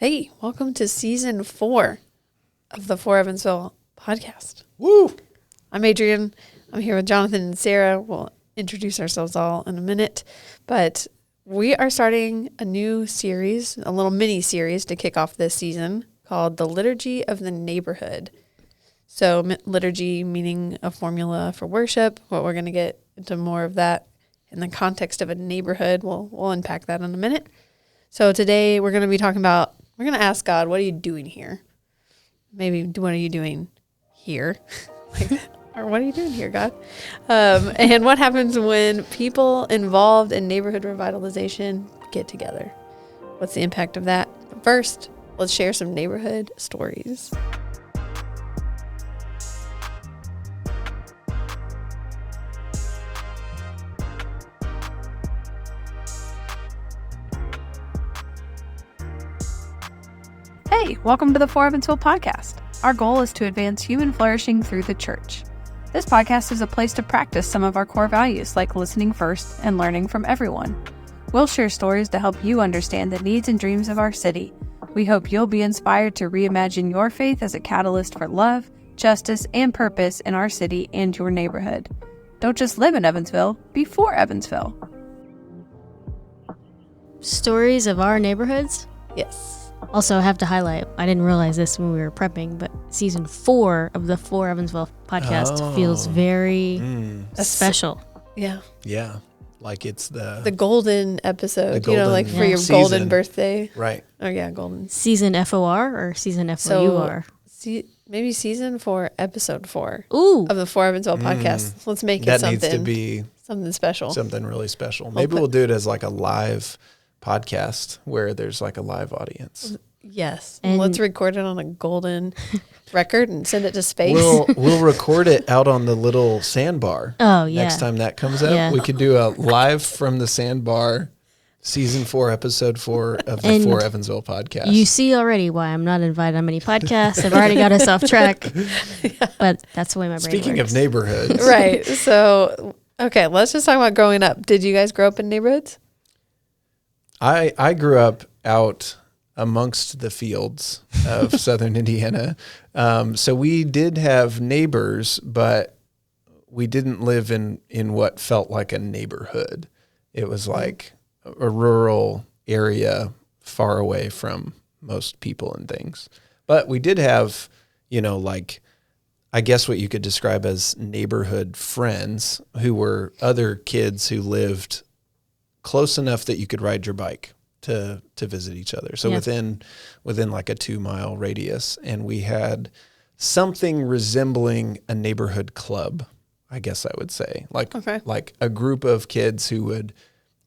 Hey, welcome to season 4 of the For Evansville podcast. Woo! I'm Adrian. I'm here with Jonathan and Sarah. We'll introduce ourselves all in a minute, but we are starting a new series, a little mini series to kick off this season called the Liturgy of the Neighborhood. So liturgy meaning a formula for worship. What we're going to get into more of that in the context of a neighborhood. We'll unpack that in a minute. So today we're going to be talking about, we're going to ask God, what are you doing here? Maybe, what are you doing here? Or what are you doing here, God? And what happens when people involved in neighborhood revitalization get together? What's the impact of that? But first, let's share some neighborhood stories. Hey, welcome to the For Evansville podcast. Our goal is to advance human flourishing through the church. This podcast is a place to practice some of our core values like listening first and learning from everyone. We'll share stories to help you understand the needs and dreams of our city. We hope you'll be inspired to reimagine your faith as a catalyst for love, justice, and purpose in our city and your neighborhood. Don't just live in Evansville, be for Evansville. Stories of our neighborhoods? Yes. Also, I have to highlight, I didn't realize this when we were prepping, but season 4 of the For Evansville podcast feels very special. Yeah. Yeah. Like it's the golden episode, like for your season. golden birthday. Right. Oh, yeah, golden. Season FOR or season FOUR? Maybe season 4, episode 4 Ooh. of the For Evansville podcast. Let's make it That something. needs to be something special. something really special. Maybe we'll do it as like a live podcast where there's like a live audience. Yes. And let's record it on a golden record and send it to space. We'll record it out on the little sandbar. Oh, yeah. Next time that comes up, Yeah. we could do a live from the sandbar, season 4, episode 4 of the And For Evansville podcast. You see already why I'm not invited on many podcasts. I've already got us off track. But that's the way my brain Speaking works. of neighborhoods. Right. So, okay, let's just talk about growing up. Did you guys grow up in neighborhoods? I grew up out amongst the fields of southern Indiana. So we did have neighbors, but we didn't live in what felt like a neighborhood. It was like a rural area far away from most people and things. But we did have, like, I guess what you could describe as neighborhood friends who were other kids who lived close enough that you could ride your bike to visit each other. So Yeah. within like a 2-mile radius. And we had something resembling a neighborhood club, I guess I would say. Like a group of kids who would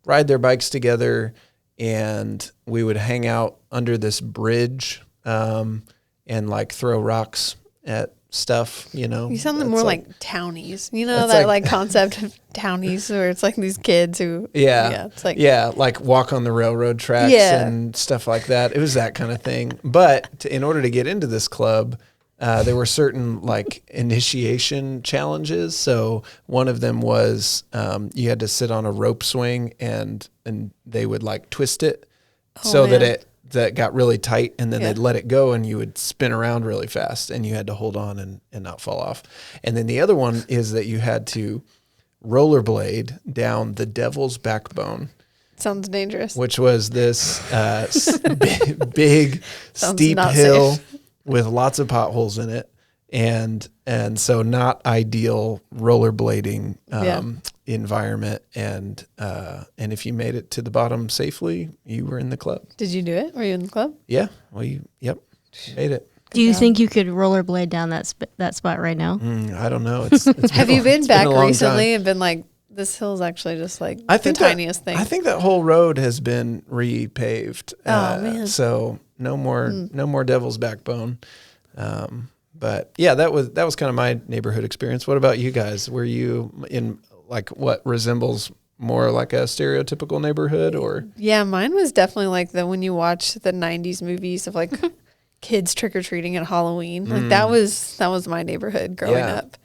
ride their bikes together, and we would hang out under this bridge and like throw rocks at stuff, You sound more like townies. That's that like- concept of townies where it's like these kids who it's like like walk on the railroad tracks and stuff like that. It was that kind of thing. But in order to get into this club, there were certain like initiation challenges. So one of them was you had to sit on a rope swing and they would like twist it that got really tight, and then they'd let it go and you would spin around really fast and you had to hold on and not fall off. And then the other one is that you had to rollerblade down the Devil's Backbone. Sounds dangerous. Which was this big steep hill with lots of potholes in it. And so not ideal rollerblading environment, and if you made it to the bottom safely, you were in the club. Did you do it? Were you in the club? Yeah, made it. Do you think you could rollerblade down that spot right now? I don't know. It's Have you been back a long recently time. and been like, this hill's actually just like the tiniest thing? I think that whole road has been repaved. Man. So no more Devil's Backbone. But yeah, that was kind of my neighborhood experience. What about you guys? Were you in like what resembles more like a stereotypical neighborhood, or? Yeah, mine was definitely like when you watch the 90s movies of like kids trick-or-treating at Halloween. Like that was my neighborhood growing up.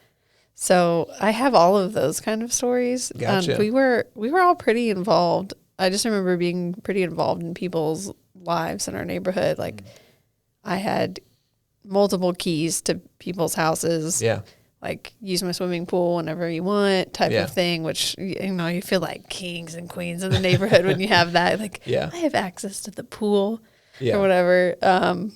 So I have all of those kind of stories. Gotcha. We were all pretty involved. I just remember being pretty involved in people's lives in our neighborhood. Like I had multiple keys to people's houses. Yeah. Like use my swimming pool whenever you want type Yeah. of thing, which, you know, you feel like kings and queens in the neighborhood when you have that. Like, Yeah. I have access to the pool Yeah. or whatever.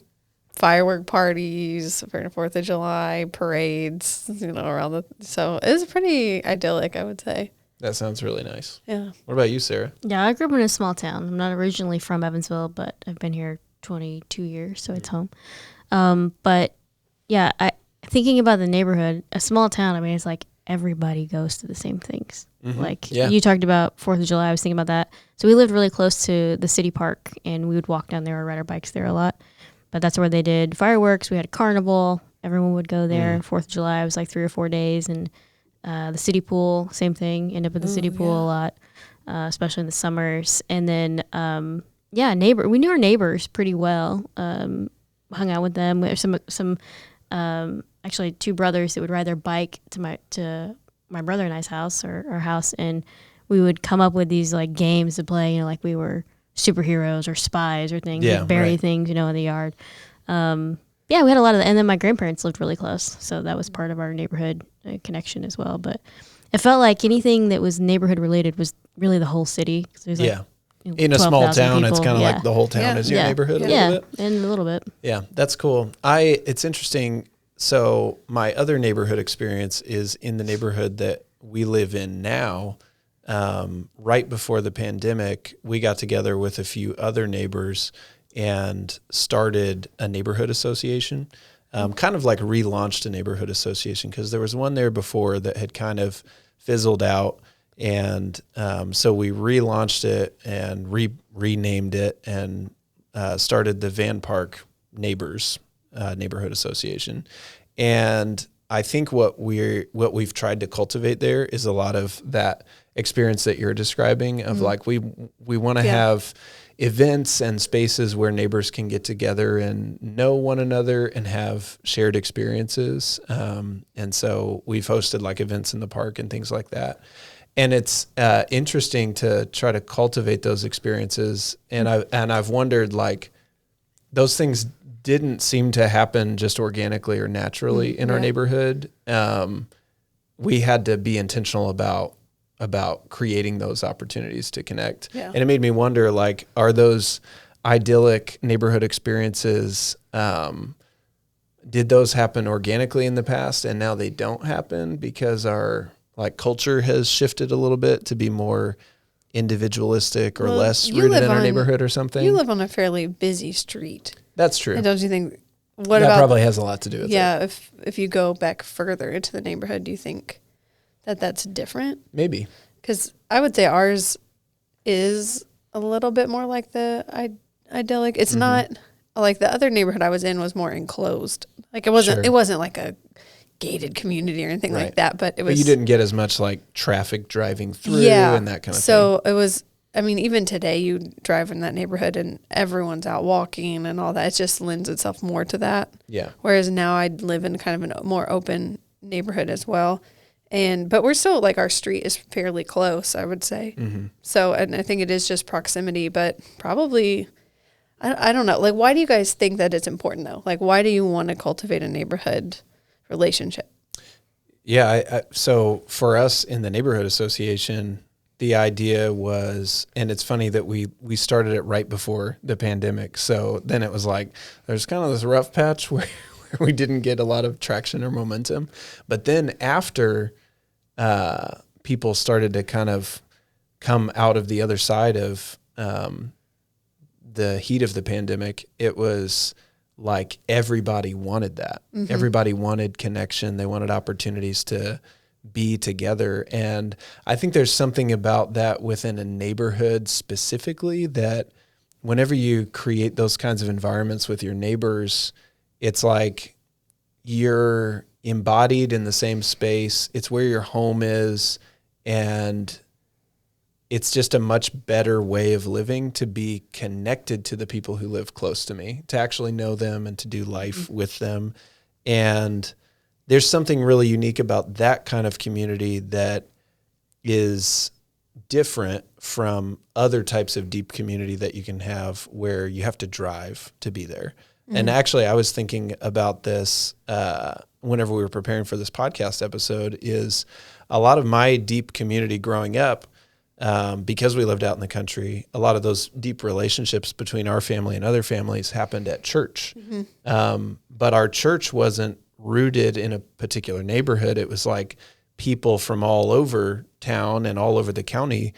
Firework parties for the 4th of July, parades, you know, so it was pretty idyllic, I would say. That sounds really nice. Yeah. What about you, Sarah? Yeah, I grew up in a small town. I'm not originally from Evansville, but I've been here 22 years, so it's home. But yeah, thinking about the neighborhood, a small town, I mean, it's like everybody goes to the same things. Like you talked about 4th of July, I was thinking about that. So we lived really close to the city park, and we would walk down there or ride our bikes there a lot. But that's where they did fireworks. We had a carnival. Everyone would go there. 4th of July was like 3 or 4 days. And the city pool, same thing. End up at the city pool a lot, especially in the summers. And then, we knew our neighbors pretty well. Hung out with them. We have some actually 2 brothers that would ride their bike to my brother and I's house or our house. And we would come up with these like games to play, you know, like we were superheroes or spies or things, like bury things, you know, in the yard. We had a lot of that. And then my grandparents lived really close, so that was part of our neighborhood connection as well. But it felt like anything that was neighborhood related was really the whole city. There's like, in a small town, people. it's kind of like the whole town is your neighborhood a little bit. And a little bit. Yeah, that's cool. It's interesting. So my other neighborhood experience is in the neighborhood that we live in now. Right before the pandemic, we got together with a few other neighbors and started a neighborhood association, kind of like relaunched a neighborhood association, because there was one there before that had kind of fizzled out. And so we relaunched it and renamed it and started the Van Park Neighbors Neighborhood Association. And I think what we've tried to cultivate there is a lot of that experience that you're describing of like we want to have events and spaces where neighbors can get together and know one another and have shared experiences. And so we've hosted like events in the park and things like that. And it's interesting to try to cultivate those experiences. And I've wondered, like, those things didn't seem to happen just organically or naturally in our neighborhood. We had to be intentional about creating those opportunities to connect. Yeah. And it made me wonder, like, are those idyllic neighborhood experiences, did those happen organically in the past and now they don't happen because our like culture has shifted a little bit to be more individualistic or less rooted in our neighborhood or something? You live on a fairly busy street. That's true. And don't you think that probably has a lot to do with it? Yeah, if you go back further into the neighborhood, do you think that that's different? Maybe. Because I would say ours is a little bit more like the idyllic. It's not like the other neighborhood I was in was more enclosed. Like it wasn't like a gated community or anything like that, but it was. But you didn't get as much like traffic driving through and that kind of thing. So it was. I mean, even today, you drive in that neighborhood and everyone's out walking and all that. It just lends itself more to that. Yeah. Whereas now I live in kind of a more open neighborhood as well. But we're still, like, our street is fairly close, I would say. Mm-hmm. So, and I think it is just proximity, but probably, I don't know. Like, why do you guys think that it's important, though? Like, why do you want to cultivate a neighborhood relationship? Yeah. So for us in the neighborhood association, the idea was, and it's funny that we started it right before the pandemic. So then it was like, there's kind of this rough patch where we didn't get a lot of traction or momentum. But then after people started to kind of come out of the other side of the heat of the pandemic, it was like everybody wanted that. Mm-hmm. Everybody wanted connection. They wanted opportunities to be together. And I think there's something about that within a neighborhood specifically, that whenever you create those kinds of environments with your neighbors, it's like you're embodied in the same space. It's where your home is. And it's just a much better way of living to be connected to the people who live close to me, to actually know them and to do life with them. And there's something really unique about that kind of community that is different from other types of deep community that you can have where you have to drive to be there. And actually, I was thinking about this whenever we were preparing for this podcast episode, is a lot of my deep community growing up, because we lived out in the country, a lot of those deep relationships between our family and other families happened at church. But our church wasn't rooted in a particular neighborhood. It was like people from all over town and all over the county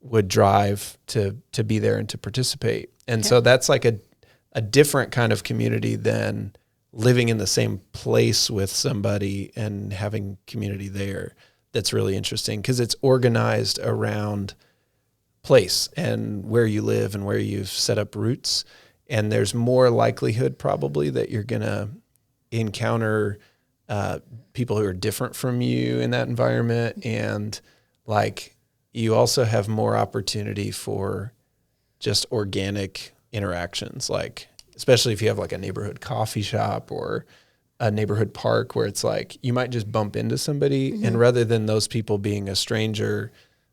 would drive to be there and to participate. And so that's like a different kind of community than living in the same place with somebody and having community there. That's really interesting because it's organized around place and where you live and where you've set up roots. And there's more likelihood probably that you're going to encounter people who are different from you in that environment. And like you also have more opportunity for just organic interactions, like especially if you have like a neighborhood coffee shop or a neighborhood park where it's like you might just bump into somebody, and rather than those people being a stranger,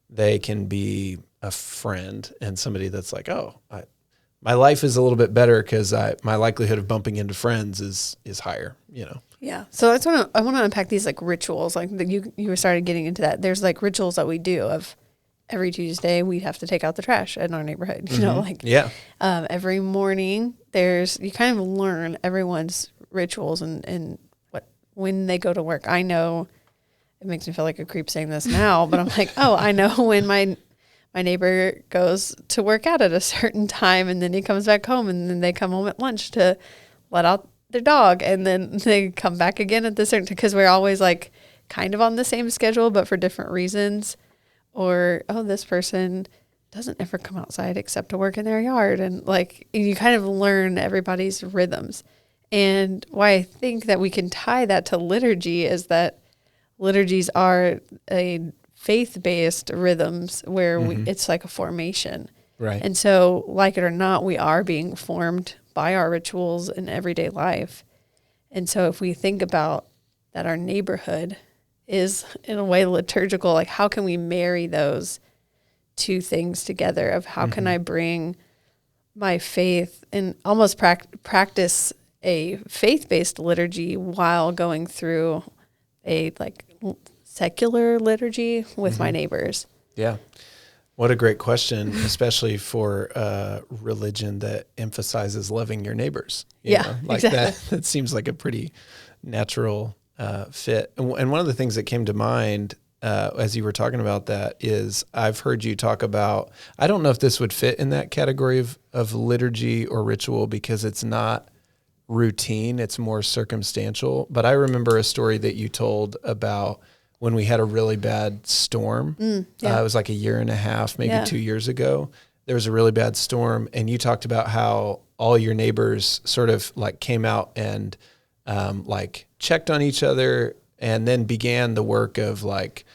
they can be a friend and somebody that's like, oh, my life is a little bit better because my likelihood of bumping into friends is higher, you know. Yeah. So I want to unpack these like rituals, like you started getting into that. There's like rituals that we do of every Tuesday we have to take out the trash in our neighborhood. You know, like every morning you kind of learn everyone's rituals and when they go to work. I know it makes me feel like a creep saying this now, but I'm like, oh, I know when my neighbor goes to work out at a certain time and then he comes back home and then they come home at lunch to let out their dog and then they come back again at the certain time because we're always like kind of on the same schedule but for different reasons. Or, oh, this person doesn't ever come outside except to work in their yard. And like you kind of learn everybody's rhythms. And why I think that we can tie that to liturgy is that liturgies are a faith-based rhythms where it's like a formation. Right. And so, like it or not, we are being formed by our rituals in everyday life. And so if we think about that our neighborhood is in a way liturgical, like how can we marry those two things together of how can I bring my faith and almost practice a faith-based liturgy while going through a like secular liturgy with my neighbors? Yeah. What a great question, especially for a religion that emphasizes loving your neighbors. You know? Like exactly. That seems like a pretty natural fit. And one of the things that came to mind as you were talking about that is I've heard you talk about, I don't know if this would fit in that category of liturgy or ritual because it's not routine, it's more circumstantial. But I remember a story that you told about when we had a really bad storm. It was like a year and a half, maybe 2 years ago. There was a really bad storm and you talked about how all your neighbors sort of like came out and like checked on each other and then began the work of like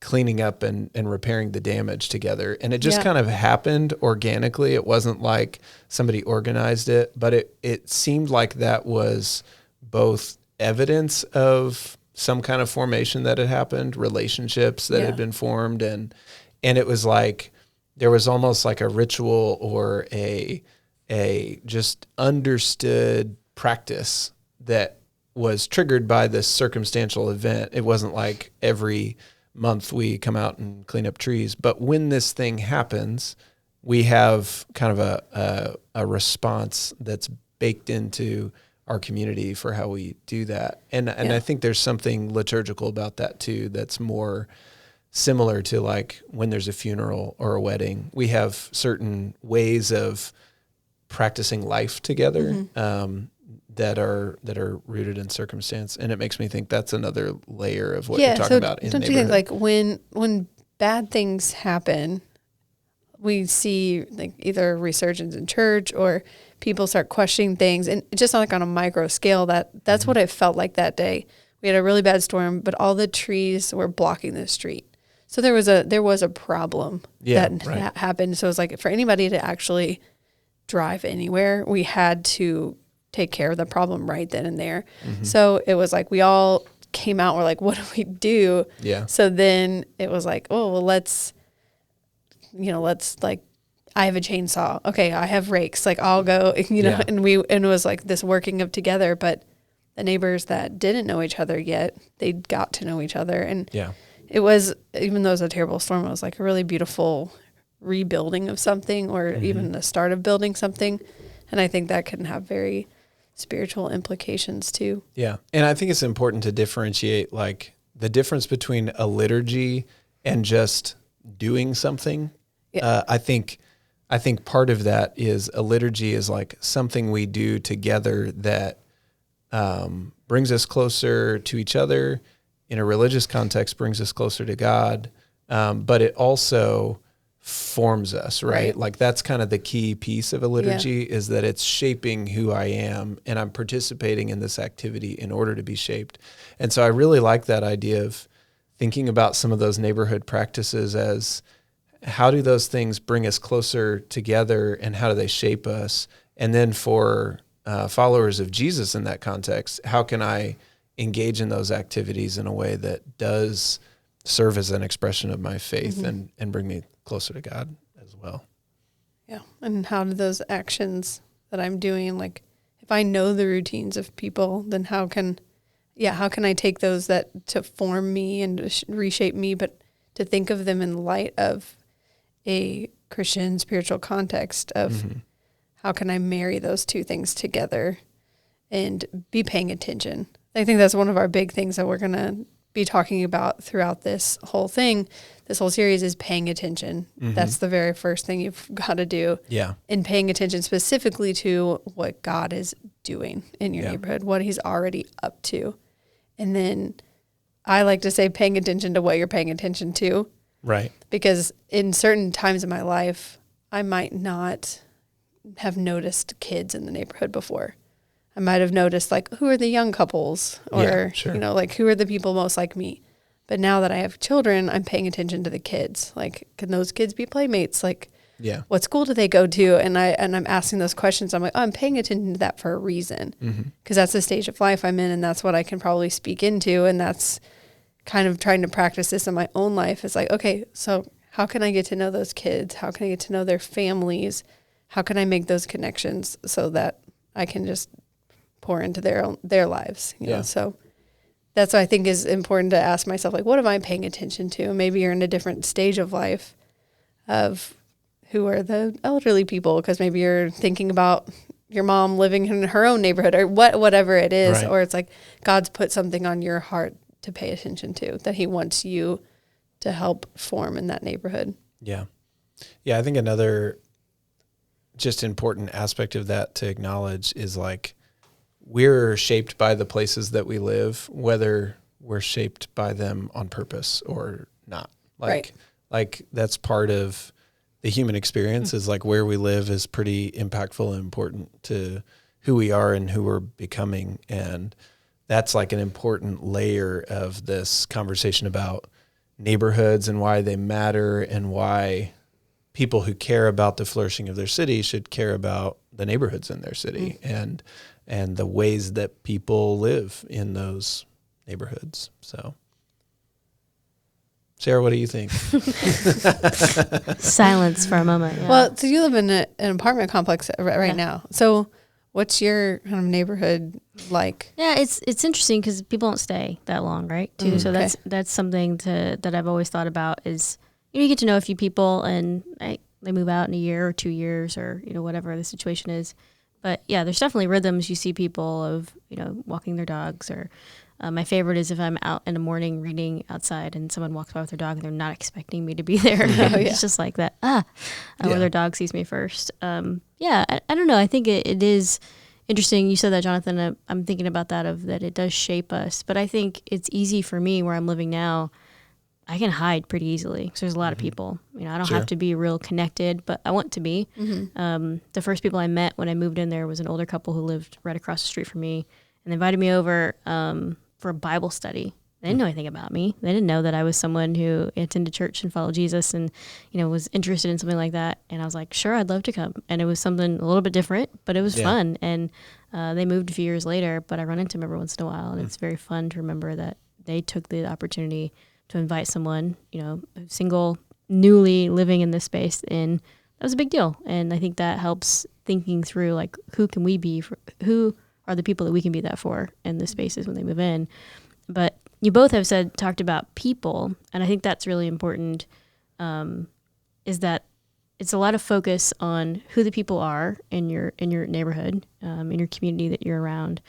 cleaning up and repairing the damage together. And it just kind of happened organically. It wasn't like somebody organized it, but it seemed like that was both evidence of some kind of formation that had happened, relationships that had been formed. And it was like, there was almost like a ritual or a just understood practice that was triggered by this circumstantial event. It wasn't like every month we come out and clean up trees, but when this thing happens, we have kind of a response that's baked into our community for how we do that. And I think there's something liturgical about that too, that's more similar to like when there's a funeral or a wedding. We have certain ways of practicing life together that are rooted in circumstance, and it makes me think that's another layer of what you're talking about in don't neighborhood. You think like when bad things happen, we see like either a resurgence in church or people start questioning things, and just like on a micro scale, that's what it felt like that day. We had a really bad storm, but all the trees were blocking the street. So there was a problem that happened. So it was like for anybody to actually drive anywhere, we had to take care of the problem right then and there. So it was like we all came out, we're like, what do we do? Yeah. So then it was like, oh, well, let's let's like, I have a chainsaw. Okay, I have rakes. Like I'll go, Yeah. and it was like this working of together. But the neighbors that didn't know each other yet, they got to know each other. And Yeah. it was, even though it was a terrible storm, it was like a really beautiful rebuilding of something, or even the start of building something. And I think that can have very spiritual implications too. Yeah. And I think it's important to differentiate like the difference between a liturgy and just doing something. Yeah. I think part of that is a liturgy is like something we do together that brings us closer to each other. In a religious context, brings us closer to God, but it also forms us, right? Like that's kind of the key piece of a liturgy is that it's shaping who I am, and I'm participating in this activity in order to be shaped. And so I really like that idea of thinking about some of those neighborhood practices as how do those things bring us closer together, and how do they shape us? And then for followers of Jesus in that context, how can I engage in those activities in a way that does serve as an expression of my faith and bring me closer to God as well. Yeah. And how do those actions that I'm doing, like if I know the routines of people, then how can I take those that to form me and reshape me, but to think of them in light of a Christian spiritual context of how can I marry those two things together and be paying attention. I think that's one of our big things that we're going to be talking about throughout this whole thing. This whole series is paying attention. That's the very first thing you've got to do. Yeah. And paying attention specifically to what God is doing in your neighborhood, what he's already up to. And then I like to say paying attention to what you're paying attention to. Right. Because in certain times in my life, I might not have noticed kids in the neighborhood before. I might have noticed like, who are the young couples, or, like who are the people most like me. But now that I have children, I'm paying attention to the kids. Like, can those kids be playmates? Like, what school do they go to? And I'm asking those questions. I'm like, I'm paying attention to that for a reason, because that's the stage of life I'm in, and that's what I can probably speak into. And that's kind of trying to practice this in my own life. It's like, okay, so how can I get to know those kids? How can I get to know their families? How can I make those connections so that I can just pour into their lives, you know? So that's what I think is important to ask myself, like, what am I paying attention to? Maybe you're in a different stage of life of who are the elderly people, because maybe you're thinking about your mom living in her own neighborhood, or whatever it is, or it's like God's put something on your heart to pay attention to, that he wants you to help form in that neighborhood. Yeah. Yeah, I think another just important aspect of that to acknowledge is like, we're shaped by the places that we live, whether we're shaped by them on purpose or not. Like that's part of the human experience is like where we live is pretty impactful and important to who we are and who we're becoming. And that's like an important layer of this conversation about neighborhoods and why they matter, and why people who care about the flourishing of their city should care about the neighborhoods in their city and the ways that people live in those neighborhoods. So, Sarah, what do you think? Silence for a moment. Yeah. Well, so you live in an apartment complex right now. So what's your kind of neighborhood like? Yeah, it's interesting because people don't stay that long, right? Too. So that's something that I've always thought about is, you get to know a few people and they move out in a year or 2 years, or, whatever the situation is. But yeah, there's definitely rhythms. You see people of, walking their dogs, or my favorite is if I'm out in the morning reading outside and someone walks by with their dog and they're not expecting me to be there. It's just like that. Where their dog sees me first. I don't know. I think it is interesting. You said that, Jonathan. I'm thinking about that it does shape us. But I think it's easy for me where I'm living now. I can hide pretty easily because there's a lot of people. I don't have to be real connected, but I want to be. The first people I met when I moved in there was an older couple who lived right across the street from me, and they invited me over for a Bible study. They didn't know anything about me. They didn't know that I was someone who attended church and followed Jesus and, was interested in something like that. And I was like, sure, I'd love to come. And it was something a little bit different, but it was fun. And they moved a few years later, but I run into them every once in a while. And it's very fun to remember that they took the opportunity to invite someone, single, newly living in this space, and that was a big deal. And I think that helps thinking through, like, who can we be for, who are the people that we can be that for in the spaces when they move in. But you both have talked about people, and I think that's really important, is that it's a lot of focus on who the people are in your neighborhood, in your community that you're around.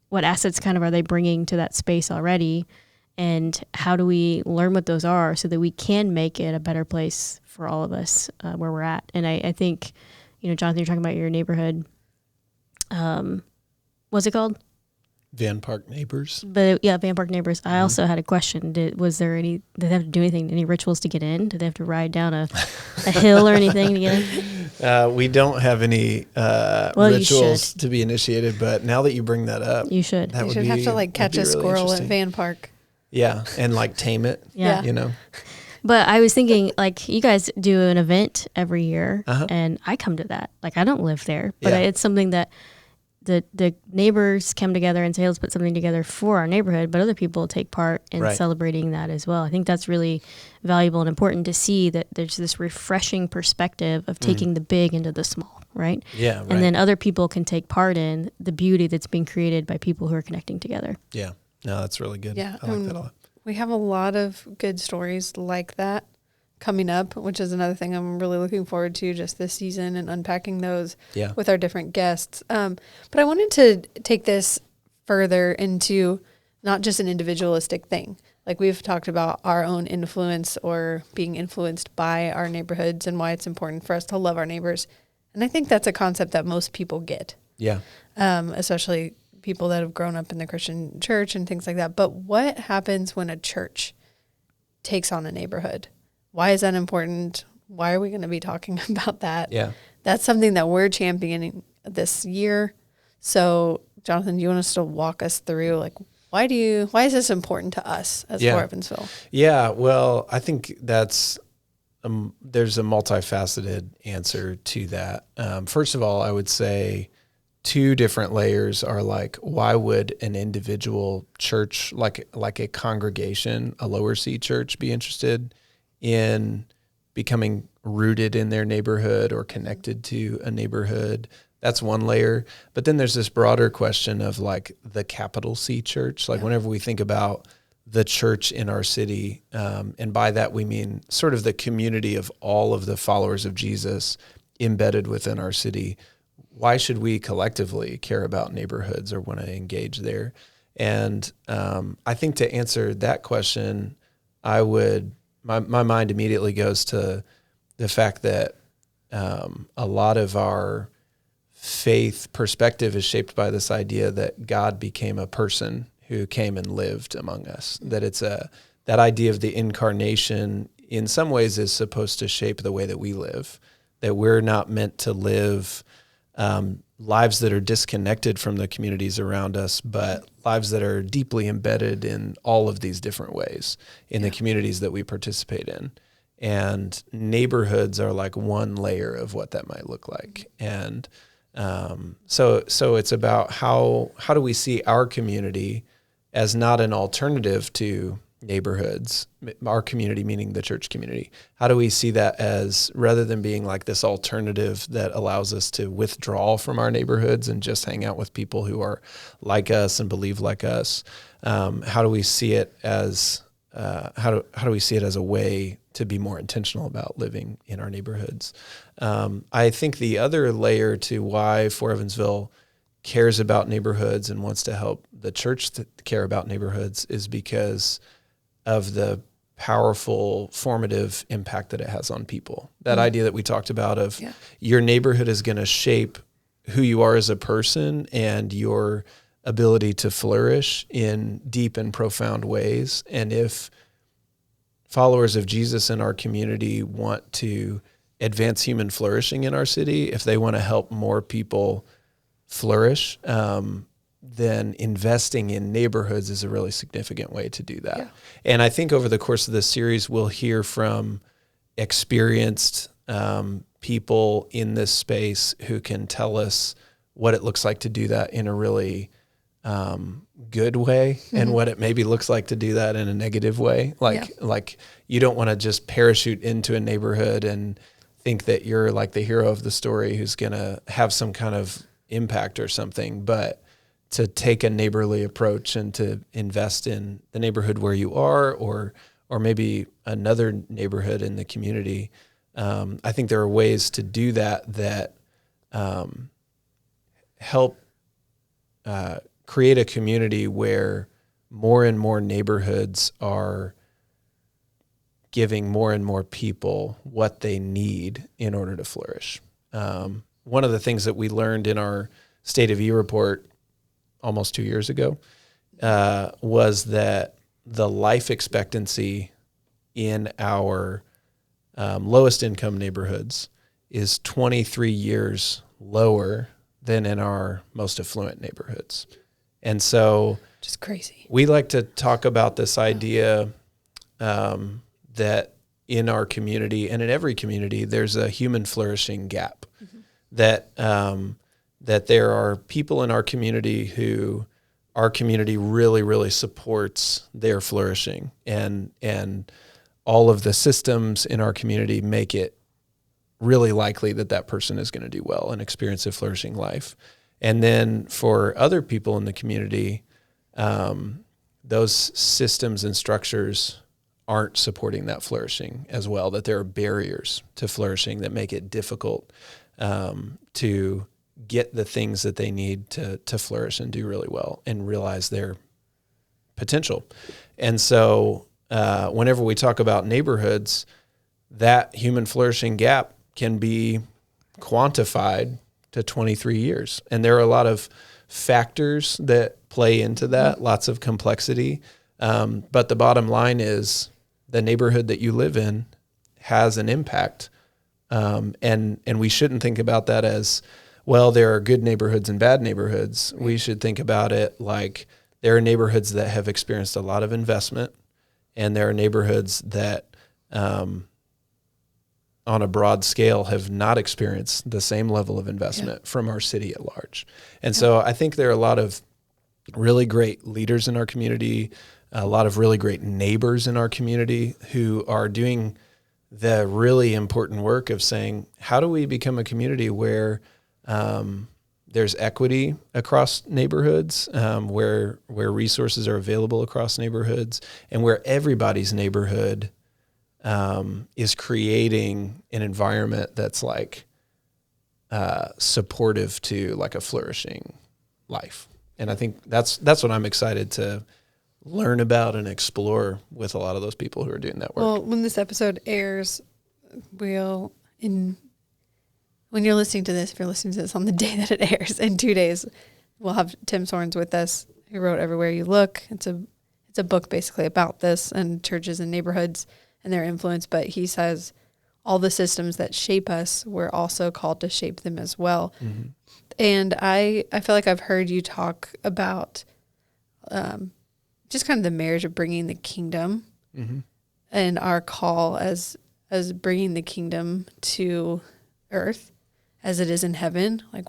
What assets kind of are they bringing to that space already, and how do we learn what those are so that we can make it a better place for all of us where we're at. And I think, Jonathan, you're talking about your neighborhood. What's it called? Van Park Neighbors. But yeah, Van Park Neighbors. I also had a question. Did they have to do anything, any rituals to get in? Did they have to ride down a hill or anything to get in? We don't have any rituals to be initiated, but now that you bring that up, you should. You should have to catch a squirrel at Van Park. Yeah, and tame it. Yeah. But I was thinking, you guys do an event every year, and I come to that. I don't live there, but it's something that the neighbors come together and say, let's put something together for our neighborhood, but other people take part in celebrating that as well. I think that's really valuable and important to see that there's this refreshing perspective of taking the big into the small, right? Yeah, right. And then other people can take part in the beauty that's being created by people who are connecting together. Yeah. No, that's really good. Yeah. I like that a lot. We have a lot of good stories like that coming up, which is another thing I'm really looking forward to just this season and unpacking those with our different guests. But I wanted to take this further into not just an individualistic thing. We've talked about our own influence or being influenced by our neighborhoods and why it's important for us to love our neighbors. And I think that's a concept that most people get. Yeah. Especially people that have grown up in the Christian church and things like that. But what happens when a church takes on a neighborhood? Why is that important? Why are we going to be talking about that? Yeah. That's something that we're championing this year. So, Jonathan, do you want us to walk us through, why is this important to us as Fort Evansville? Yeah, well, I think that's, there's a multifaceted answer to that. First of all, I would say two different layers are why would an individual church, like a congregation, a lower C church, be interested in becoming rooted in their neighborhood or connected to a neighborhood? That's one layer. But then there's this broader question of the capital C church. Whenever we think about the church in our city, and by that we mean sort of the community of all of the followers of Jesus embedded within our city, why should we collectively care about neighborhoods or want to engage there? And I think to answer that question, my mind immediately goes to the fact that a lot of our faith perspective is shaped by this idea that God became a person who came and lived among us. That it's that idea of the incarnation in some ways is supposed to shape the way that we live, that we're not meant to live lives that are disconnected from the communities around us, but lives that are deeply embedded in all of these different ways in the communities that we participate in. And neighborhoods are one layer of what that might look like. And so it's about how do we see our community as not an alternative to neighborhoods, our community meaning the church community. How do we see that as, rather than being this alternative that allows us to withdraw from our neighborhoods and just hang out with people who are like us and believe like us? How do we see it as how do we see it as a way to be more intentional about living in our neighborhoods? I think the other layer to why Fort Evansville cares about neighborhoods and wants to help the church to care about neighborhoods is because of the powerful formative impact that it has on people. That idea that we talked about of your neighborhood is going to shape who you are as a person and your ability to flourish in deep and profound ways. And if followers of Jesus in our community want to advance human flourishing in our city, if they want to help more people flourish, then investing in neighborhoods is a really significant way to do that. Yeah. And I think over the course of this series, we'll hear from experienced people in this space who can tell us what it looks like to do that in a really good way and what it maybe looks like to do that in a negative way. Like you don't want to just parachute into a neighborhood and think that you're like the hero of the story who's going to have some kind of impact or something, but to take a neighborly approach and to invest in the neighborhood where you are, or maybe another neighborhood in the community. I think there are ways to do that help create a community where more and more neighborhoods are giving more and more people what they need in order to flourish. One of the things that we learned in our State of E report almost 2 years ago was that the life expectancy in our lowest income neighborhoods is 23 years lower than in our most affluent neighborhoods. And so just crazy. We like to talk about this idea that in our community and in every community, there's a human flourishing gap. That there are people in our community who our community really, really supports their flourishing, and all of the systems in our community make it really likely that that person is going to do well and experience a flourishing life. And then for other people in the community, those systems and structures aren't supporting that flourishing as well, that there are barriers to flourishing that make it difficult to get the things that they need to flourish and do really well and realize their potential. And so whenever we talk about neighborhoods, that human flourishing gap can be quantified to 23 years. And there are a lot of factors that play into that, lots of complexity. But the bottom line is the neighborhood that you live in has an impact. And we shouldn't think about that as, well, there are good neighborhoods and bad neighborhoods. We should think about it like there are neighborhoods that have experienced a lot of investment, and there are neighborhoods that on a broad scale have not experienced the same level of investment from our city at large. And so I think there are a lot of really great leaders in our community, a lot of really great neighbors in our community who are doing the really important work of saying, how do we become a community where there's equity across neighborhoods, where resources are available across neighborhoods, and where everybody's neighborhood is creating an environment that's like supportive to like a flourishing life. And I think that's what I'm excited to learn about and explore with a lot of those people who are doing that work. Well, when this episode airs, when you're listening to this, if you're listening to this on the day that it airs, in 2 days, we'll have Tim Sorens with us, who wrote Everywhere You Look. It's a book basically about this and churches and neighborhoods and their influence. But he says all the systems that shape us, we're also called to shape them as well. Mm-hmm. And I feel like I've heard you talk about just kind of the marriage of bringing the kingdom and our call as bringing the kingdom to earth as it is in heaven. Like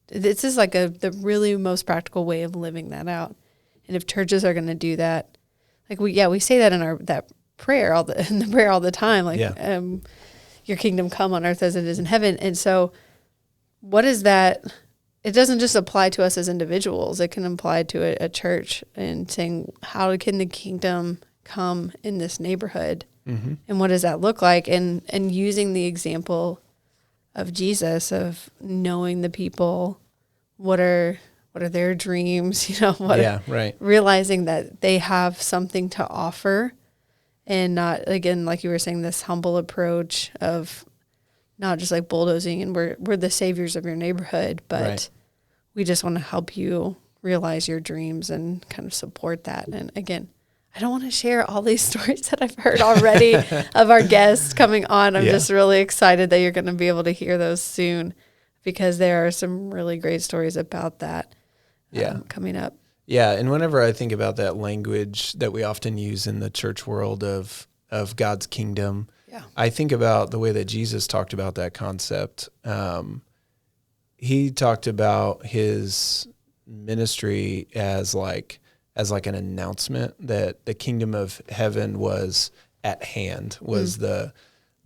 this is like the really most practical way of living that out. And if churches are going to do that, like we say that in that prayer all the time, like your kingdom come on earth as it is in heaven. And so what is that? It doesn't just apply to us as individuals. It can apply to a church, and saying, how can the kingdom come in this neighborhood? Mm-hmm. And what does that look like? And using the example of Jesus, of knowing the people, what are their dreams, realizing that they have something to offer, and not, again, like you were saying, this humble approach of not just like bulldozing and we're the saviors of your neighborhood, but we just want to help you realize your dreams and kind of support that. And again, I don't want to share all these stories that I've heard already of our guests coming on. I'm just really excited that you're going to be able to hear those soon, because there are some really great stories about that coming up. Yeah, and whenever I think about that language that we often use in the church world of God's kingdom, I think about the way that Jesus talked about that concept. He talked about his ministry as like an announcement that the kingdom of heaven was at hand, was the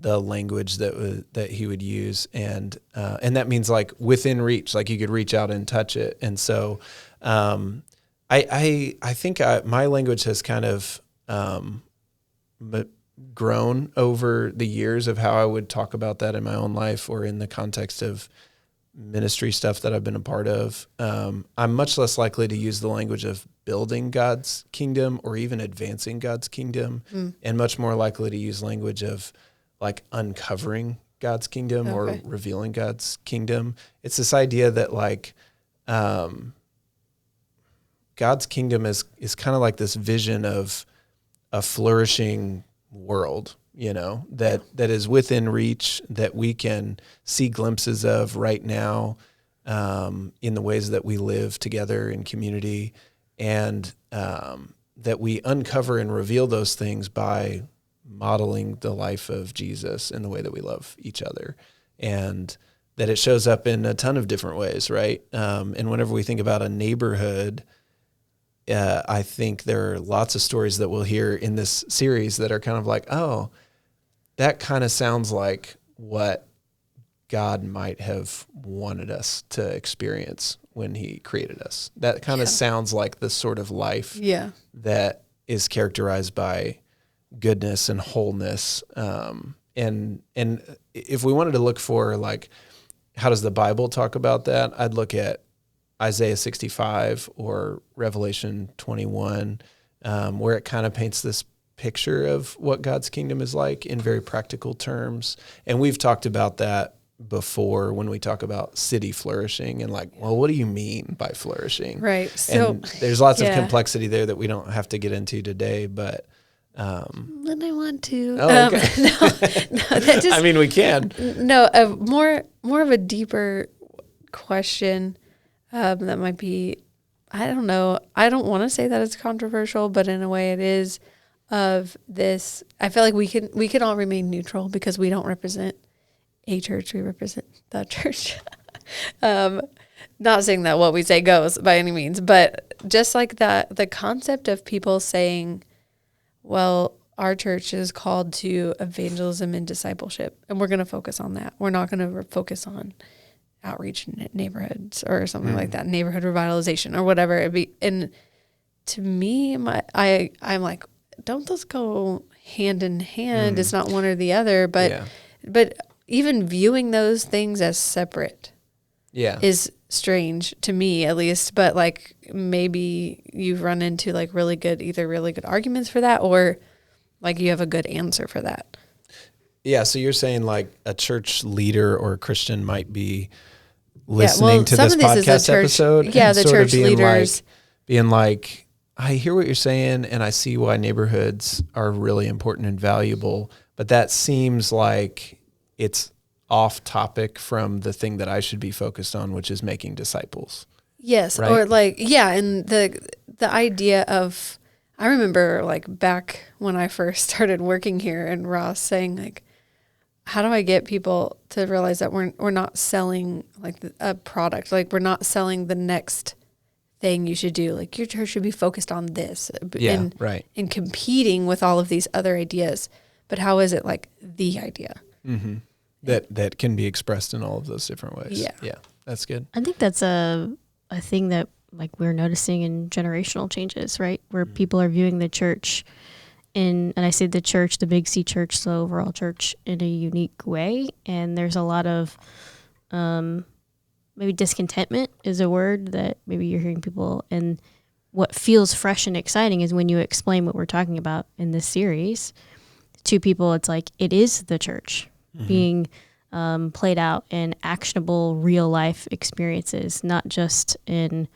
language that he would use, and that means like within reach, like you could reach out and touch it. And so I think my language has kind of grown over the years of how I would talk about that in my own life or in the context of ministry stuff that I've been a part of. I'm much less likely to use the language of building God's kingdom or even advancing God's kingdom, and much more likely to use language of like uncovering God's kingdom or revealing God's kingdom. It's this idea that like God's kingdom is kind of like this vision of a flourishing world, you know, that is within reach, that we can see glimpses of right now in the ways that we live together in community, and that we uncover and reveal those things by modeling the life of Jesus in the way that we love each other, and that it shows up in a ton of different ways, right? And whenever we think about a neighborhood, I think there are lots of stories that we'll hear in this series that are kind of like, oh, that kind of sounds like what God might have wanted us to experience when he created us. That kind of sounds like the sort of life that is characterized by goodness and wholeness. And if we wanted to look for like, how does the Bible talk about that? I'd look at Isaiah 65 or Revelation 21, where it kind of paints this picture of what God's kingdom is like in very practical terms. And we've talked about that before when we talk about city flourishing and like, well, what do you mean by flourishing? Right. So and there's lots of complexity there that we don't have to get into today, but then I want to. Oh, okay. That just, I mean, we can. No, more of a deeper question that might be, I don't know. I don't want to say that it's controversial, but in a way it is. Of this, I feel like we can all remain neutral because we don't represent a church. We represent the church. Not saying that what we say goes by any means, but just like that, the concept of people saying, well, our church is called to evangelism and discipleship, and we're going to focus on that. We're not going to focus on outreach in neighborhoods or something like that, neighborhood revitalization or whatever it be. And to me, I'm like, don't those go hand in hand? It's not one or the other, but even viewing those things as separate is strange to me, at least. But like, maybe you've run into like either really good arguments for that, or like you have a good answer for that. Yeah. So you're saying like a church leader or a Christian might be listening to this podcast episode. Yeah. The church leaders being like, I hear what you're saying, and I see why neighborhoods are really important and valuable, but that seems like it's off topic from the thing that I should be focused on, which is making disciples. Yes, right? Or like, and the idea of, I remember like back when I first started working here, and Ross saying like, how do I get people to realize that we're not selling like a product, like we're not selling the next thing you should do, like your church should be focused on this, and competing with all of these other ideas. But how is it like the idea that can be expressed in all of those different ways? Yeah, that's good. I think that's a thing that like we're noticing in generational changes, right? Where people are viewing the church and I say the church, the big C church, the overall church, in a unique way, and there's a lot of maybe discontentment is a word that maybe you're hearing people. And what feels fresh and exciting is when you explain what we're talking about in this series to people, it's like it is the church being played out in actionable real life experiences, not just in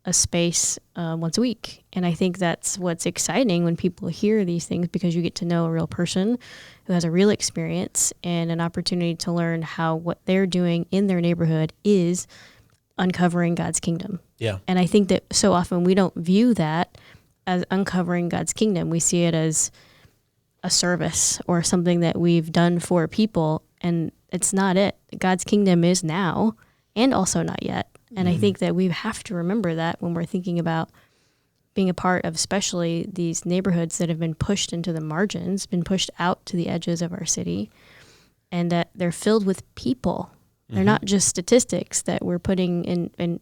a space once a week. And I think that's what's exciting when people hear these things, because you get to know a real person who has a real experience and an opportunity to learn how what they're doing in their neighborhood is uncovering God's kingdom. Yeah. And I think that so often we don't view that as uncovering God's kingdom. We see it as a service or something that we've done for people, and it's not it. God's kingdom is now and also not yet. And I think that we have to remember that when we're thinking about being a part of especially these neighborhoods that have been pushed into the margins, been pushed out to the edges of our city, and that they're filled with people. They're not just statistics that we're putting in, and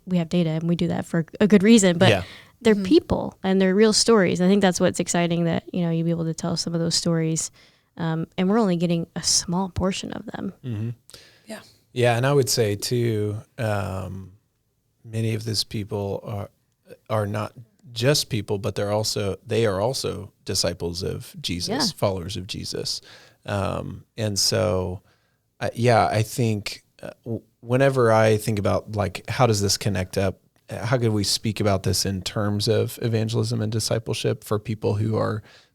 we have data and we do that for a good reason, but they're people and they're real stories. I think that's what's exciting, that, you know, you'll be able to tell some of those stories. And we're only getting a small portion of them. Mm-hmm. Yeah. Yeah. And I would say too, many of these people are not just people, but they are also disciples of Jesus, followers of Jesus. And so, I think whenever I think about like, how does this connect up? How could we speak about this in terms of evangelism and discipleship for people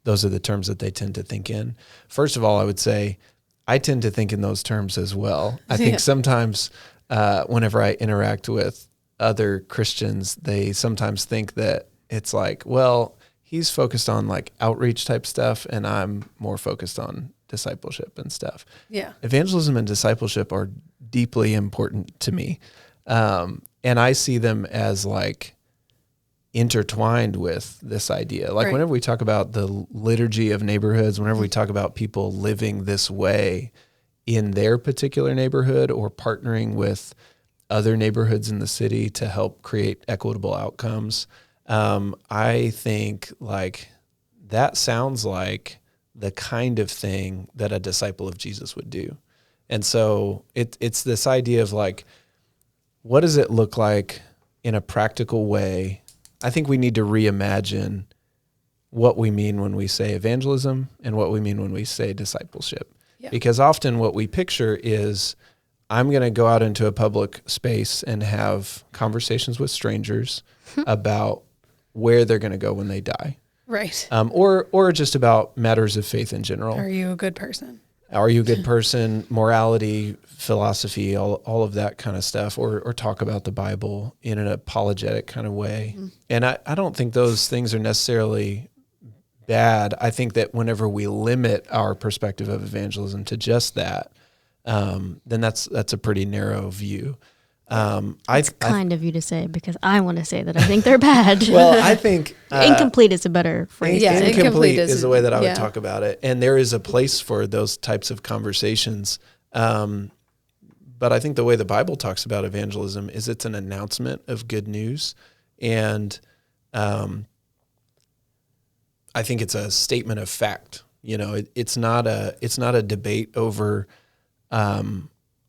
those are the terms that they tend to think in? First of all, I would say I tend to think in those terms as well. I think sometimes whenever I interact with other Christians, they sometimes think that it's like, well, he's focused on like outreach type stuff and I'm more focused on discipleship and stuff. Yeah. Evangelism and discipleship are deeply important to me. And I see them as like intertwined with this idea. Like whenever we talk about the liturgy of neighborhoods, whenever we talk about people living this way in their particular neighborhood or partnering with other neighborhoods in the city to help create equitable outcomes, I think like that sounds like the kind of thing that a disciple of Jesus would do. And so it's this idea of like, what does it look like in a practical way? I think we need to reimagine what we mean when we say evangelism and what we mean when we say discipleship. Yeah. Because often what we picture is I'm going to go out into a public space and have conversations with strangers about where they're going to go when they die. Right. Or just about matters of faith in general. Are you a good person? Are you a good person? Morality, philosophy, all of that kind of stuff, or talk about the Bible in an apologetic kind of way. Mm-hmm. And I don't think those things are necessarily bad. I think that whenever we limit our perspective of evangelism to just that, then that's a pretty narrow view. It's kind of you to say, because I want to say that I think they're bad. Well, I think incomplete is a better phrase. Yeah, incomplete is the way that I would talk about it. And there is a place for those types of conversations. But I think the way the Bible talks about evangelism is it's an announcement of good news. And I think it's a statement of fact. You know, it's not a debate over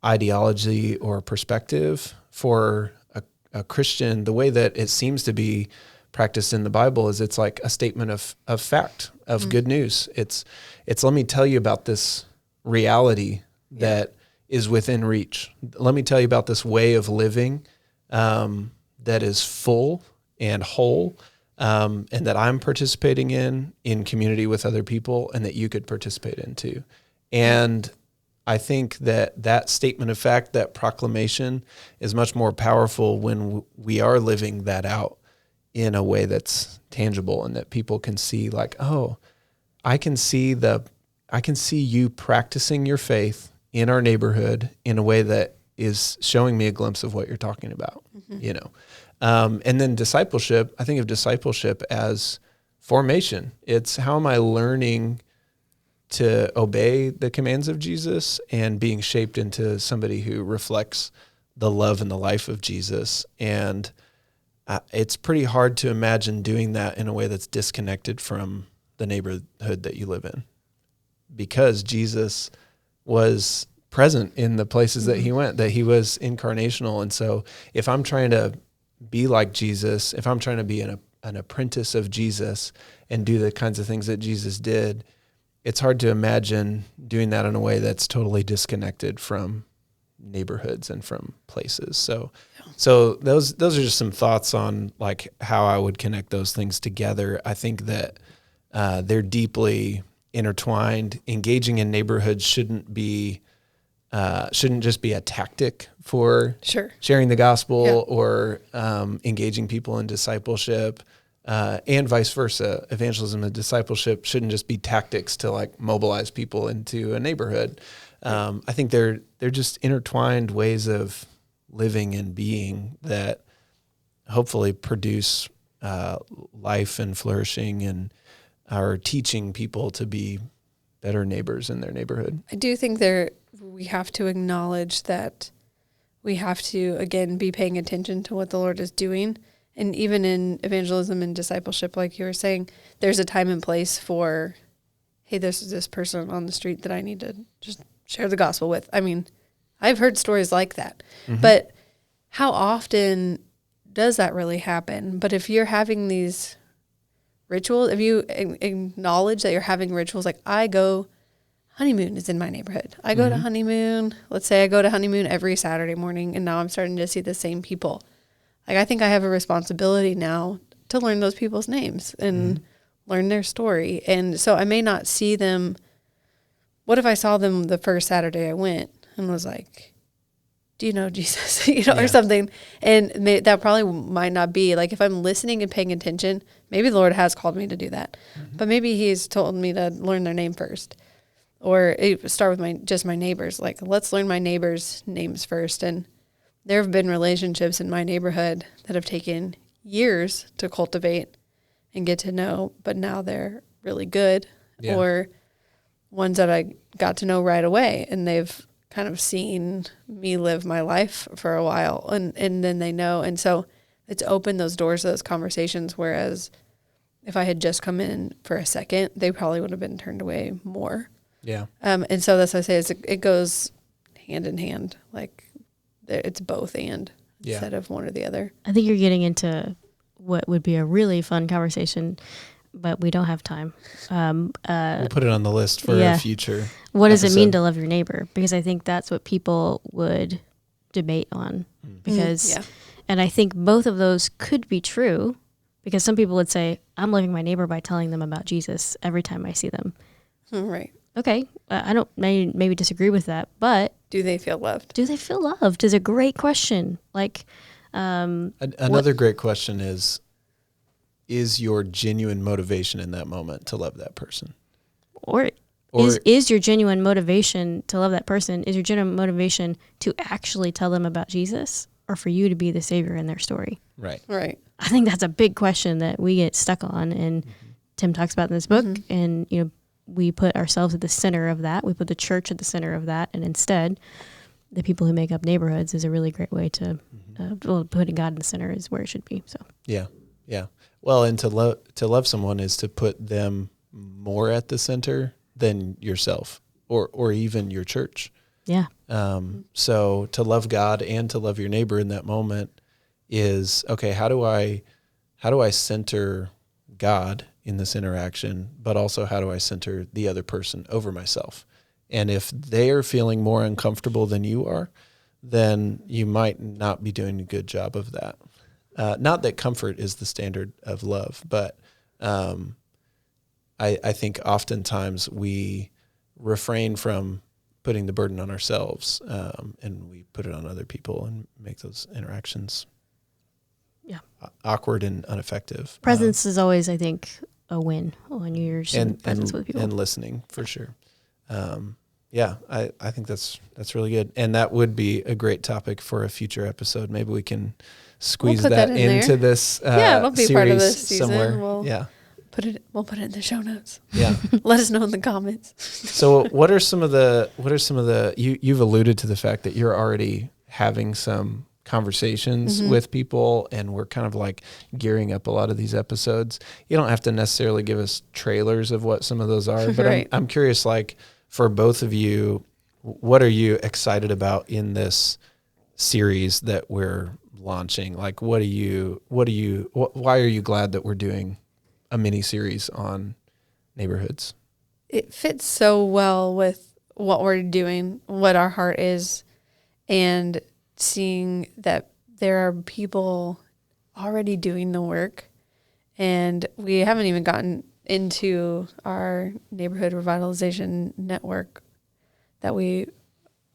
ideology or perspective. For a Christian, the way that it seems to be practiced in the Bible is it's like a statement of fact, of good news. It's let me tell you about this reality that is within reach. Let me tell you about this way of living that is full and whole, and that I'm participating in community with other people, and that you could participate in too. And I think that statement of fact, that proclamation, is much more powerful when we are living that out in a way that's tangible and that people can see like, oh, I can see you practicing your faith in our neighborhood in a way that is showing me a glimpse of what you're talking about, you know. And then discipleship, I think of discipleship as formation. It's how am I learning to obey the commands of Jesus and being shaped into somebody who reflects the love and the life of Jesus. And it's pretty hard to imagine doing that in a way that's disconnected from the neighborhood that you live in, because Jesus was present in the places that he went, that he was incarnational. And so if I'm trying to be like Jesus, if I'm trying to be an apprentice of Jesus and do the kinds of things that Jesus did, it's hard to imagine doing that in a way that's totally disconnected from neighborhoods and from places. So those are just some thoughts on like how I would connect those things together. I think that they're deeply intertwined. Engaging in neighborhoods shouldn't just be a tactic for sharing the gospel or engaging people in discipleship. And vice versa. Evangelism and discipleship shouldn't just be tactics to like mobilize people into a neighborhood. I think they're just intertwined ways of living and being that hopefully produce life and flourishing and are teaching people to be better neighbors in their neighborhood. I do think we have to acknowledge that we have to, again, be paying attention to what the Lord is doing. And even in evangelism and discipleship, like you were saying, there's a time and place for, hey, this is this person on the street that I need to just share the gospel with. I mean, I've heard stories like that. Mm-hmm. But how often does that really happen? But if you're having these rituals, if you acknowledge that you're having rituals, like honeymoon is in my neighborhood. I go to honeymoon. Let's say I go to honeymoon every Saturday morning, and now I'm starting to see the same people. Like, I think I have a responsibility now to learn those people's names and learn their story. And so I may not see them. What if I saw them the first Saturday I went and was like, do you know Jesus? Or something. And that probably might not be. Like, if I'm listening and paying attention, maybe the Lord has called me to do that. But maybe he's told me to learn their name first. Or start with my neighbors. Like, let's learn my neighbors' names first. And there have been relationships in my neighborhood that have taken years to cultivate and get to know, but now they're really good. Yeah. Or ones that I got to know right away, and they've kind of seen me live my life for a while, and then they know. And so it's opened those doors to those conversations, whereas if I had just come in for a second, they probably would have been turned away more. Yeah. And so that's what I say, it goes hand in hand. Like, it's both and instead of one or the other. I think you're getting into what would be a really fun conversation, but we don't have time. We'll put it on the list for a future What does it mean to love your neighbor? Because I think that's what people would debate on. Because, and I think both of those could be true, because some people would say, I'm loving my neighbor by telling them about Jesus every time I see them. Right. Okay. I don't maybe disagree with that, but do they feel loved? Do they feel loved is a great question. Like, another great question is your genuine motivation in that moment to love that person? Or is your genuine motivation to love that person, is your genuine motivation to actually tell them about Jesus, or for you to be the savior in their story? Right. Right. I think that's a big question that we get stuck on, and Tim talks about in this book, and we put ourselves at the center of that. We put the church at the center of that, and instead, the people who make up neighborhoods is a really great way to putting God in the center is where it should be. So yeah. Well, and to love someone is to put them more at the center than yourself or even your church. Yeah. So to love God and to love your neighbor in that moment is, okay, how do I center God in this interaction, but also how do I center the other person over myself? And if they are feeling more uncomfortable than you are, then you might not be doing a good job of that. Not that comfort is the standard of love, but I think oftentimes we refrain from putting the burden on ourselves, and we put it on other people and make those interactions awkward and ineffective. Presence is always, I think, a win when you're in presence with people. And listening, for sure. I think that's really good. And that would be a great topic for a future episode. Maybe we can squeeze that into this it'll be part of this season. Somewhere. We'll put it in the show notes. Yeah. Let us know in the comments. So what are some of the you've alluded to the fact that you're already having some conversations with people, and we're kind of like gearing up a lot of these episodes. You don't have to necessarily give us trailers of what some of those are, but right. I'm curious, like, for both of you, what are you excited about in this series that we're launching? Like, why are you glad that we're doing a mini series on neighborhoods? It fits so well with what we're doing, what our heart is, and seeing that there are people already doing the work. And we haven't even gotten into our neighborhood revitalization network that we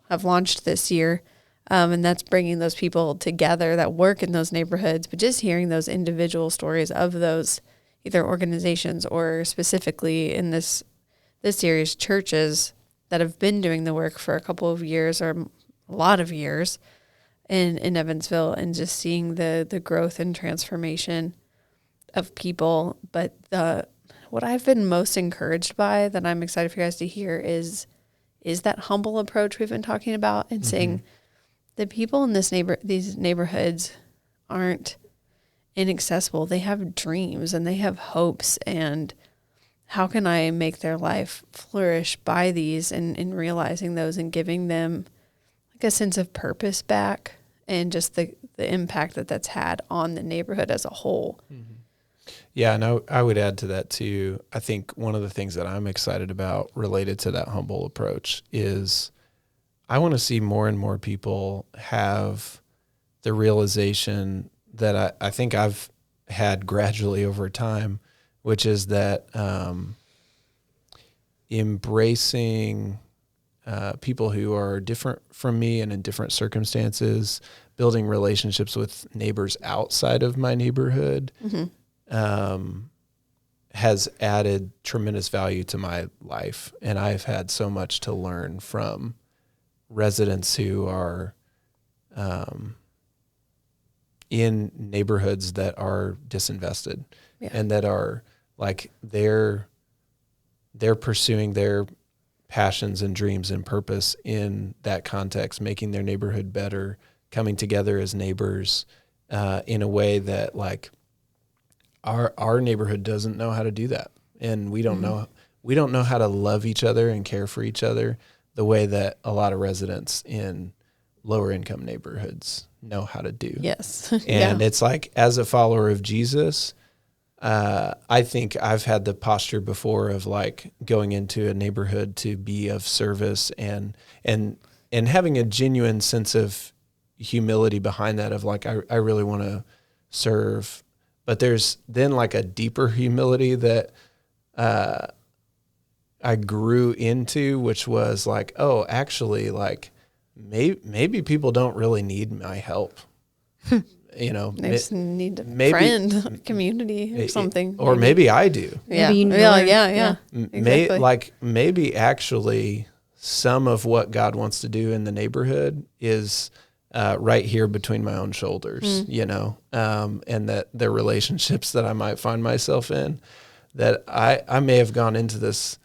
have launched this year. And that's bringing those people together that work in those neighborhoods, but just hearing those individual stories of those either organizations or specifically in this series, churches that have been doing the work for a couple of years or a lot of years, in Evansville, and just seeing the growth and transformation of people. But what I've been most encouraged by, that I'm excited for you guys to hear, is that humble approach we've been talking about, and saying the people in these neighborhoods aren't inaccessible. They have dreams and they have hopes, and how can I make their life flourish by these, and realizing those and giving them like a sense of purpose back, and just the impact that's had on the neighborhood as a whole. Yeah, and I would add to that too. I think one of the things that I'm excited about related to that humble approach is I want to see more and more people have the realization that I think I've had gradually over time, which is that embracing people who are different from me and in different circumstances, building relationships with neighbors outside of my neighborhood, has added tremendous value to my life. And I've had so much to learn from residents who are in neighborhoods that are disinvested, and that are like they're pursuing their passions and dreams and purpose in that context, making their neighborhood better, coming together as neighbors in a way that like our neighborhood doesn't know how to do that. And we don't know how to love each other and care for each other the way that a lot of residents in lower income neighborhoods know how to do. Yes. And it's like, as a follower of Jesus, I think I've had the posture before of like going into a neighborhood to be of service and having a genuine sense of humility behind that, of like, I really want to serve. But there's then like a deeper humility that I grew into, which was like, oh, actually, like maybe people don't really need my help. You know, they just need a friend, community, or something. Or maybe I do. Yeah. Maybe you know Exactly. Maybe actually some of what God wants to do in the neighborhood is right here between my own shoulders, you know, and that the relationships that I might find myself in, that I may have gone into this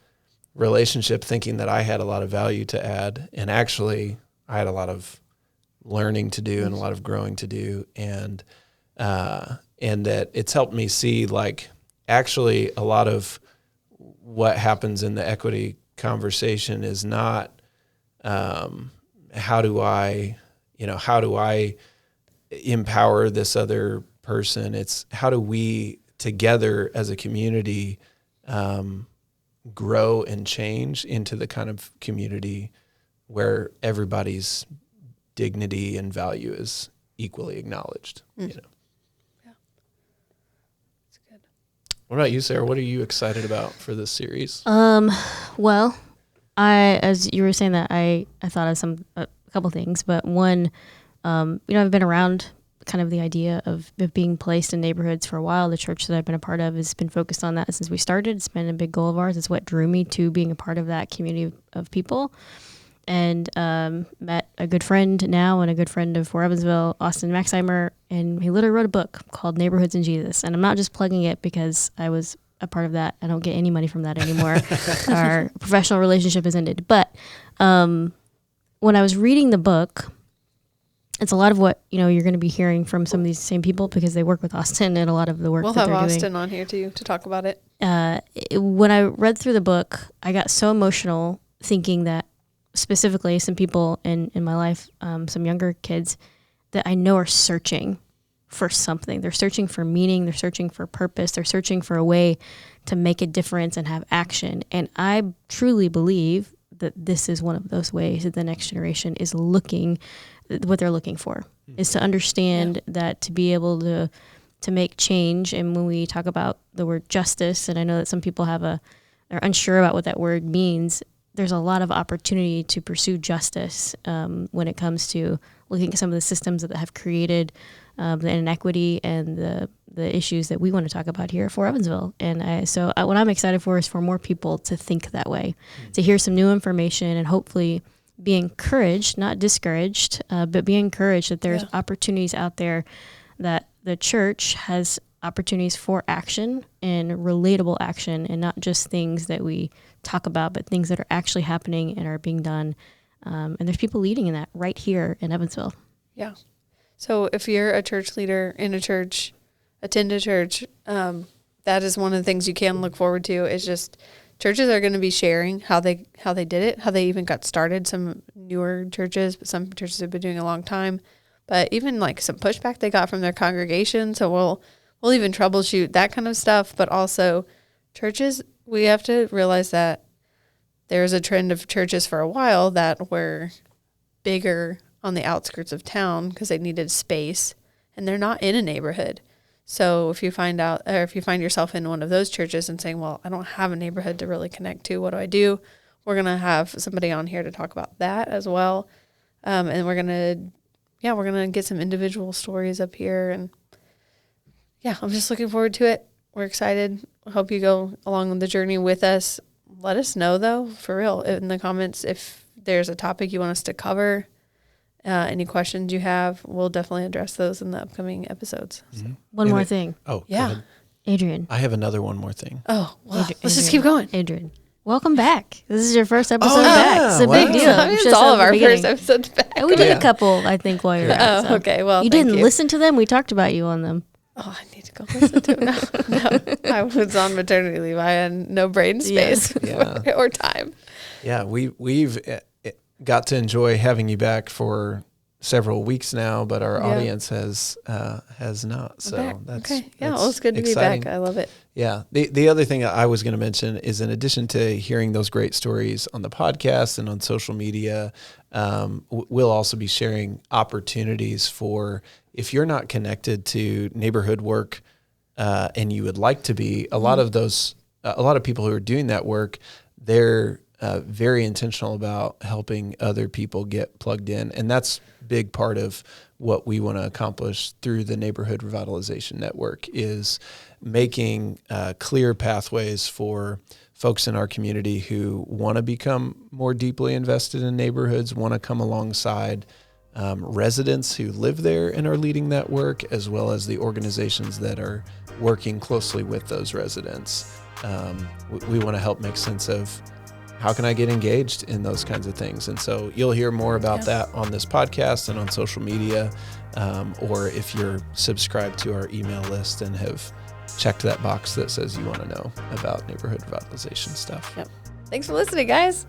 relationship thinking that I had a lot of value to add, and actually I had a lot of learning to do and a lot of growing to do, and that it's helped me see like actually a lot of what happens in the equity conversation is not how do I empower this other person. It's how do we together as a community grow and change into the kind of community where everybody's dignity and value is equally acknowledged. You know. Yeah. That's good. What about you, Sarah? What are you excited about for this series? Well, as you were saying that, I thought of a couple things, but one, I've been around kind of the idea of being placed in neighborhoods for a while. The church that I've been a part of has been focused on that since we started. It's been a big goal of ours. It's what drew me to being a part of that community of people. And met a good friend now and a good friend of For Evansville, Austin Maxheimer, and he literally wrote a book called Neighborhoods in Jesus. And I'm not just plugging it because I was a part of that. I don't get any money from that anymore. Our professional relationship has ended. But when I was reading the book, it's a lot of what you're going to be hearing from some of these same people because they work with Austin and a lot of the work that they're doing. We'll have Austin on here too to talk about it. When I read through the book, I got so emotional thinking that specifically some people in my life, some younger kids that I know are searching for something. They're searching for meaning. They're searching for purpose. They're searching for a way to make a difference and have action. And I truly believe that this is one of those ways that the next generation is what they're looking for, is to understand that to be able to make change. And when we talk about the word justice, and I know that some people they're unsure about what that word means, there's a lot of opportunity to pursue justice when it comes to looking at some of the systems that have created the inequity and the issues that we want to talk about here for Evansville. And what I'm excited for is for more people to think that way, to hear some new information and hopefully be encouraged, not discouraged, but be encouraged that there's opportunities out there, that the church has opportunities for action and relatable action, and not just things that we talk about, but things that are actually happening and are being done. And there's people leading in that right here in Evansville. Yeah. So if you're a church leader in a church, attend a church, that is one of the things you can look forward to, is just churches are going to be sharing how they did it, how they even got started. Some newer churches, but some churches have been doing it a long time. But even like some pushback they got from their congregation. So we'll even troubleshoot that kind of stuff. But also churches, we have to realize that there's a trend of churches for a while that were bigger on the outskirts of town because they needed space, and they're not in a neighborhood. So if you find yourself in one of those churches and saying, well, I don't have a neighborhood to really connect to, what do I do? We're going to have somebody on here to talk about that as well. And we're going to get some individual stories up here. And yeah, I'm just looking forward to it. We're excited. I hope you go along the journey with us. Let us know, though, for real, in the comments, if there's a topic you want us to cover. Any questions you have, we'll definitely address those in the upcoming episodes. Mm-hmm. One more thing. Oh, yeah. Adrian. I have another one more thing. Oh, well, let's just keep going. Adrian, welcome back. This is your first episode back. It's a big deal. I mean, it's all of our first episodes back. And we did a couple, I think, while you were out. Oh, okay. Well, you didn't listen to them? We talked about you on them. Oh, I need to go listen to them. No, I was on maternity leave. I had no brain space or time. Yeah, we've got to enjoy having you back for several weeks now, but our audience has not. So that's okay. Yeah, well, it's good to exciting. Be back. I love it. Yeah. The other thing I was going to mention is, in addition to hearing those great stories on the podcast and on social media, we'll also be sharing opportunities for, if you're not connected to neighborhood work and you would like to be, a lot of people who are doing that work, they're very intentional about helping other people get plugged in. And that's a big part of what we want to accomplish through the Neighborhood Revitalization Network, is making clear pathways for folks in our community who want to become more deeply invested in neighborhoods, want to come alongside residents who live there and are leading that work, as well as the organizations that are working closely with those residents. We want to help make sense of, how can I get engaged in those kinds of things? And so you'll hear more about that on this podcast and on social media, or if you're subscribed to our email list and have checked that box that says you want to know about neighborhood revitalization stuff. Yep. Thanks for listening, guys.